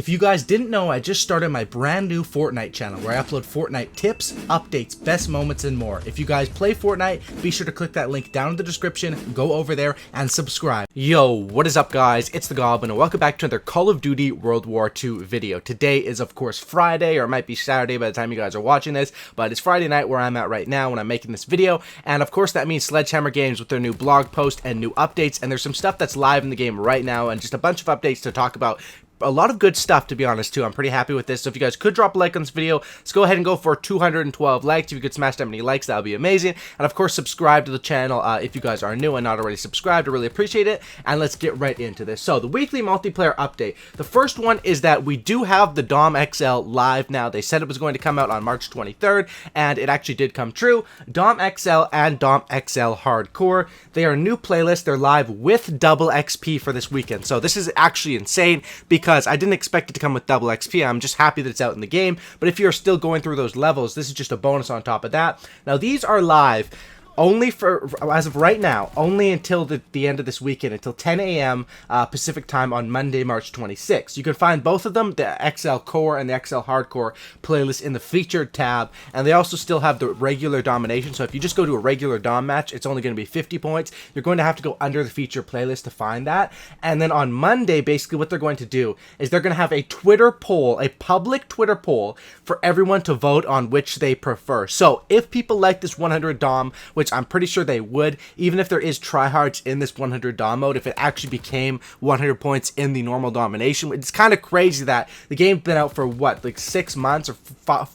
If you guys didn't know, I just started my brand new Fortnite channel where I upload Fortnite tips, updates, best moments, and more. If you guys play Fortnite, be sure to click that link down in the description, go over there, and subscribe. Yo, what is up guys? It's the Goblin, and welcome back to another Call of Duty World War II video. Today is of course Friday, or it might be Saturday by the time you guys are watching this, but it's Friday night where I'm at right now when I'm making this video, and of course that means Sledgehammer Games with their new blog post and new updates, and there's some stuff that's live in the game right now, and just a bunch of updates to talk about. A lot of good stuff, to be honest, too. I'm pretty happy with this. So if you guys could drop a like on this video, let's go ahead and go for 212 likes. If you could smash that many likes, that would be amazing. And of course, subscribe to the channel if you guys are new and not already subscribed. I really appreciate it. And let's get right into this. So the weekly multiplayer update. The first one is that we do have the Dom XL live now. They said it was going to come out on March 23rd, and it actually did come true. Dom XL and Dom XL Hardcore. They are new playlists. They're live with double XP for this weekend. So this is actually insane because I didn't expect it to come with double XP. I'm just happy that it's out in the game. But if you're still going through those levels, this is just a bonus on top of that. Now, these are live only for, as of right now, only until the end of this weekend, until 10 a.m. Pacific time on Monday, March 26th. You can find both of them, the XL Core and the XL Hardcore playlist, in the featured tab, and they also still have the regular domination. So if you just go to a regular Dom match, it's only going to be 50 points. You're going to have to go under the feature playlist to find that. And then on Monday, basically what they're going to do is they're going to have a Twitter poll, a public Twitter poll for everyone to vote on which they prefer. So if people like this 100 Dom, which I'm pretty sure they would, even if there is tryhards in this 100 Dom mode, if it actually became 100 points in the normal domination. It's kind of crazy that the game's been out for what, like 6 months or 4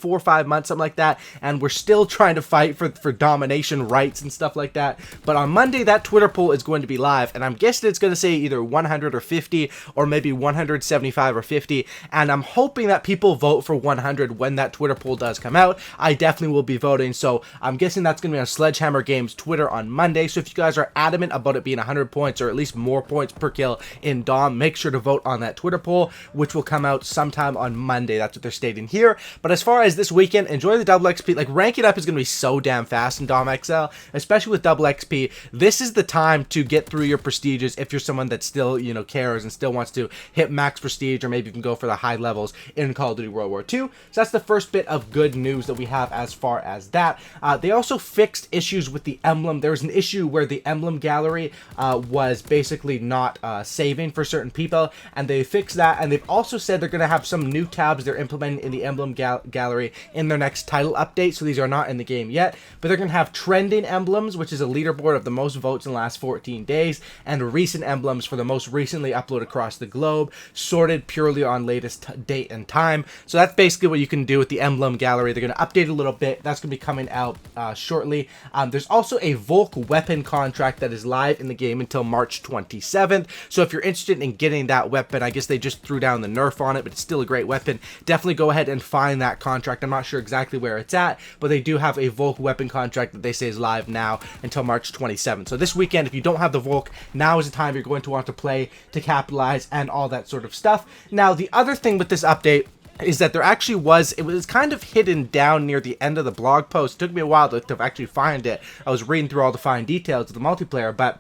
or 5 months, something like that, and we're still trying to fight for domination rights and stuff like that. But on Monday, that Twitter poll is going to be live, and I'm guessing it's going to say either 100 or 50, or maybe 175 or 50, and I'm hoping that people vote for 100 when that Twitter poll does come out. I definitely will be voting, so I'm guessing that's going to be on Sledgehammer Games Twitter on Monday. So if you guys are adamant about it being 100 points, or at least more points per kill in Dom, make sure to vote on that Twitter poll, which will come out sometime on Monday. That's what they're stating here. But as far as this weekend, enjoy the double XP. Like, ranking up is going to be so damn fast in Dom XL, especially with double XP. This is the time to get through your prestiges if you're someone that still, you know, cares and still wants to hit max prestige, or maybe you can go for the high levels in Call of Duty World War II. So that's the first bit of good news that we have as far as that. They also fixed issues with the emblem. There was an issue where the emblem gallery was basically not saving for certain people, and they fixed that. And they've also said they're going to have some new tabs they're implementing in the emblem gallery in their next title update. So these are not in the game yet, but they're going to have trending emblems, which is a leaderboard of the most votes in the last 14 days, and recent emblems for the most recently uploaded across the globe, sorted purely on latest date and time. So that's basically what you can do with the emblem gallery. They're going to update a little bit. That's going to be coming out shortly. There's also a Volk weapon contract that is live in the game until March 27th. So if you're interested in getting that weapon, I guess they just threw down the nerf on it, but it's still a great weapon. Definitely go ahead and find that contract. I'm not sure exactly where it's at, but they do have a Volk weapon contract that they say is live now until March 27th. So this weekend, if you don't have the Volk, now is the time you're going to want to play to capitalize and all that sort of stuff. Now, the other thing with this update is that there actually was, it was kind of hidden down near the end of the blog post. It took me a while to actually find it. I was reading through all the fine details of the multiplayer, but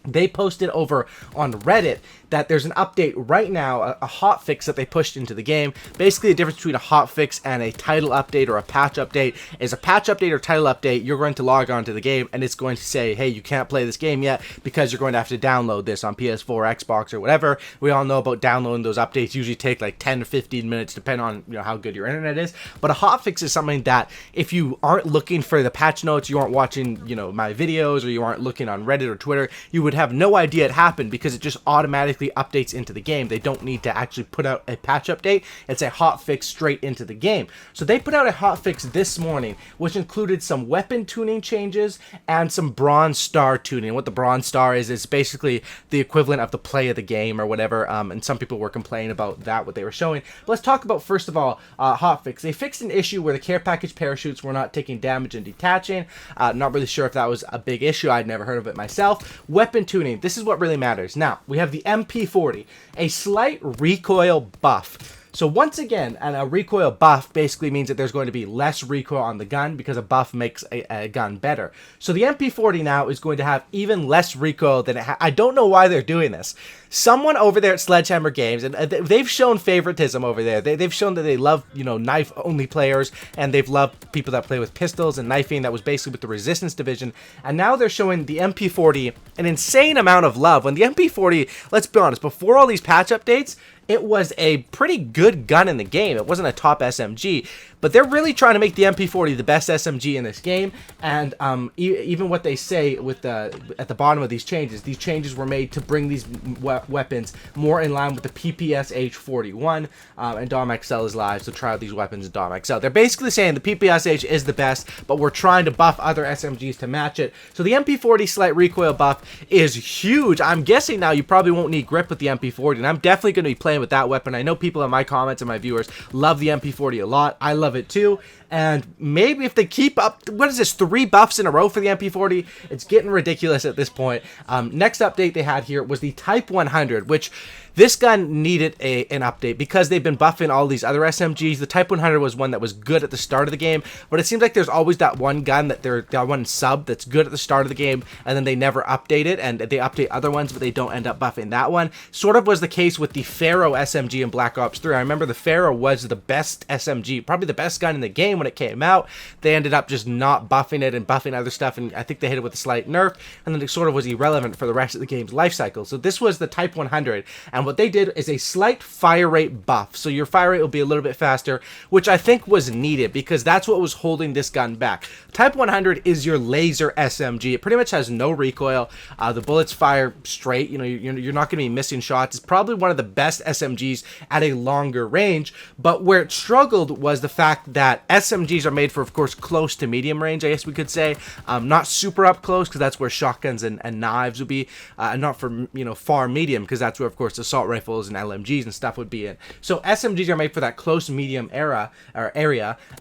they posted over on Reddit that there's an update right now, a hotfix that they pushed into the game. Basically, the difference between a hotfix and a title update or a patch update is a patch update or title update. You're going to log on to the game, and it's going to say, hey, you can't play this game yet because you're going to have to download this on PS4, Xbox, or whatever. We all know about downloading those updates. Usually take like 10 to 15 minutes, depending on, you know, how good your internet is. But a hotfix is something that if you aren't looking for the patch notes, you aren't watching, you know, my videos, or you aren't looking on Reddit or Twitter, you would have no idea it happened because it just automatically updates into the game. They don't need to actually put out a patch update. It's a hotfix straight into the game. So they put out a hotfix this morning, which included some weapon tuning changes and some bronze star tuning. What the bronze star is basically the equivalent of the play of the game or whatever. And some people were complaining about that, what they were showing. But let's talk about, first of all, hotfix. They fixed an issue where the care package parachutes were not taking damage and detaching. Not really sure if that was a big issue. I'd never heard of it myself. Weapon tuning. This is what really matters. Now, we have the MP40, a slight recoil buff. So once again, and a recoil buff basically means that there's going to be less recoil on the gun because a buff makes a gun better. So the MP40 now is going to have even less recoil than it I don't know why they're doing this. Someone over there at Sledgehammer Games, and they've shown favoritism over there. They've shown that they love, you know, knife-only players, and they've loved people that play with pistols and knifing. That was basically with the Resistance division. And now they're showing the MP40 an insane amount of love. When the MP40, let's be honest, before all these patch updates, it was a pretty good gun in the game. It wasn't a top SMG, but they're really trying to make the MP40 the best SMG in this game. And even what they say with at the bottom of these changes were made to bring these weapons more in line with the PPSH-41. And DOM-XL is live, so try out these weapons in DOM-XL. They're basically saying the PPSH is the best, but we're trying to buff other SMGs to match it. So the MP40 slight recoil buff is huge. I'm guessing now you probably won't need grip with the MP40, and I'm definitely going to be playing with that weapon. I know people in my comments and my viewers love the MP40 a lot. I love it too. And maybe if they keep up, what is this, 3 buffs in a row for the MP40? It's getting ridiculous at this point. Next update they had here was the Type 100, which this gun needed an update because they've been buffing all these other SMGs. The Type 100 was one that was good at the start of the game, but it seems like there's always that one gun that one sub that's good at the start of the game, and then they never update it, and they update other ones, but they don't end up buffing that one. Sort of was the case with the Pharaoh SMG in Black Ops 3. I remember the Pharaoh was the best SMG, probably the best gun in the game when it came out. They ended up just not buffing it and buffing other stuff, and I think they hit it with a slight nerf, and then it sort of was irrelevant for the rest of the game's life cycle. So this was the Type 100, and what they did is a slight fire rate buff. So your fire rate will be a little bit faster, which I think was needed because that's what was holding this gun back. Type 100 is your laser SMG. It pretty much has no recoil. The bullets fire straight. You know, you're not going to be missing shots. It's probably one of the best SMGs at a longer range, but where it struggled was the fact that SMGs are made for, of course, close to medium range, I guess we could say. Not super up close because that's where shotguns and knives would be, and not for, you know, far medium because that's where, of course, assault rifles and LMGs and stuff would be in. So SMGs are made for that close medium area,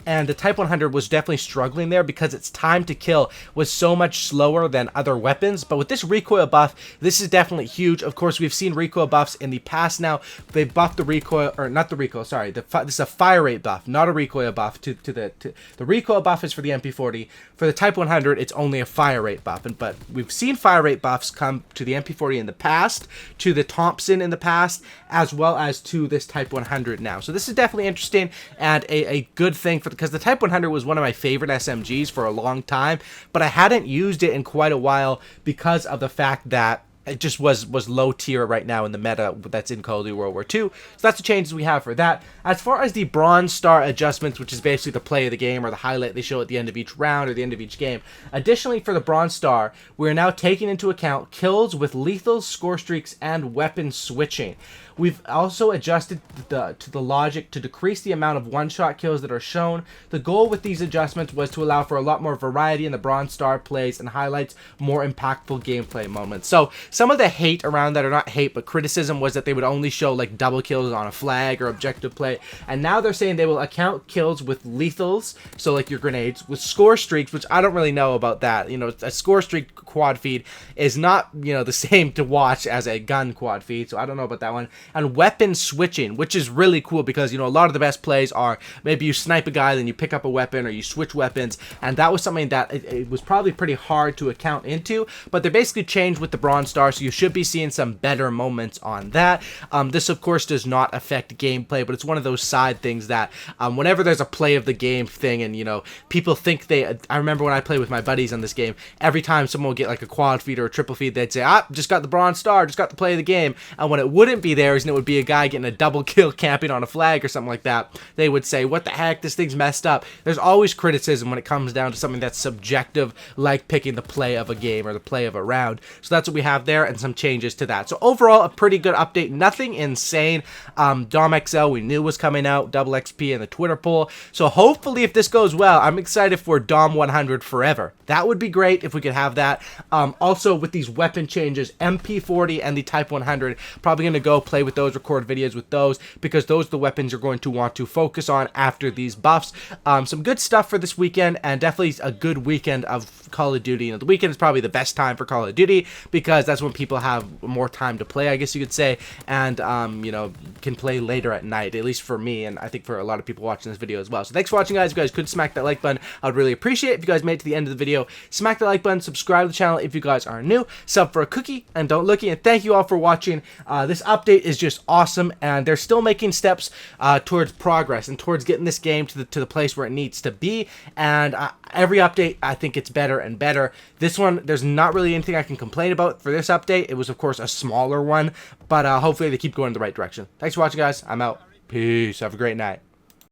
and the Type 100 was definitely struggling there because its time to kill was so much slower than other weapons. But with this recoil buff, this is definitely huge. Of course, we've seen recoil buffs in the past now. They've buffed the recoil, or not the recoil, sorry, this is a fire rate buff, not a recoil buff. The recoil buff is for the MP40. For the Type 100, it's only a fire rate buff. But we've seen fire rate buffs come to the MP40 in the past, to the Thompson in the past, as well as to this Type 100 now. So this is definitely interesting and a good thing because the Type 100 was one of my favorite SMGs for a long time, but I hadn't used it in quite a while because of the fact that it just was low tier right now in the meta that's in Call of Duty World War II. So that's the changes we have for that. As far as the Bronze Star adjustments, which is basically the play of the game or the highlight they show at the end of each round or the end of each game. Additionally, for the Bronze Star, we're now taking into account kills with lethals, score streaks, and weapon switching. We've also adjusted to the logic to decrease the amount of one-shot kills that are shown. The goal with these adjustments was to allow for a lot more variety in the Bronze Star plays and highlights more impactful gameplay moments. So some of the hate around that, or not hate, but criticism, was that they would only show like double kills on a flag or objective play. And now they're saying they will account kills with lethals, so like your grenades, with score streaks, which I don't really know about that. You know, a score streak quad feed is not, you know, the same to watch as a gun quad feed, so I don't know about that one. And weapon switching, which is really cool because, you know, a lot of the best plays are maybe you snipe a guy, then you pick up a weapon, or you switch weapons, and that was something that it was probably pretty hard to account into, but they basically changed with the Bronze Star, so you should be seeing some better moments on that. This, of course, does not affect gameplay, but it's one of those side things that whenever there's a play of the game thing, and, you know, people think I remember when I played with my buddies on this game, every time someone would get like a quad feed or a triple feed, they'd say, just got the Bronze Star, just got the play of the game, and when it wouldn't be theirs, and it would be a guy getting a double kill camping on a flag or something like that, they would say, what the heck, this thing's messed up. There's always criticism when it comes down to something that's subjective, like picking the play of a game or the play of a round. So that's what we have there, and some changes to that. So overall, a pretty good update, nothing insane. DOM-XL we knew was coming out, double XP in the Twitter poll. So hopefully if this goes well, I'm excited for DOM 100 forever. That would be great if we could have that. Also with these weapon changes, MP40 and the Type 100, probably going to go play with those, record videos with those, because those are the weapons you're going to want to focus on after these buffs. Some good stuff for this weekend, and definitely a good weekend of Call of Duty. You know, the weekend is probably the best time for Call of Duty because that's that's when people have more time to play, I guess you could say, and you know, can play later at night, at least for me, and I think for a lot of people watching this video as well. So thanks for watching, guys. If you guys could smack that like button, I would really appreciate it. If you guys made it to the end of the video, smack the like button, subscribe to the channel if you guys are new, sub for a cookie, and don't looky. And thank you all for watching. This update is just awesome, and they're still making steps towards progress and towards getting this game to the place where it needs to be. And every update, I think it's better and better. This one, there's not really anything I can complain about for this update. It was, of course, a smaller one, but hopefully they keep going in the right direction. Thanks for watching, guys. I'm out. Peace. Have a great night.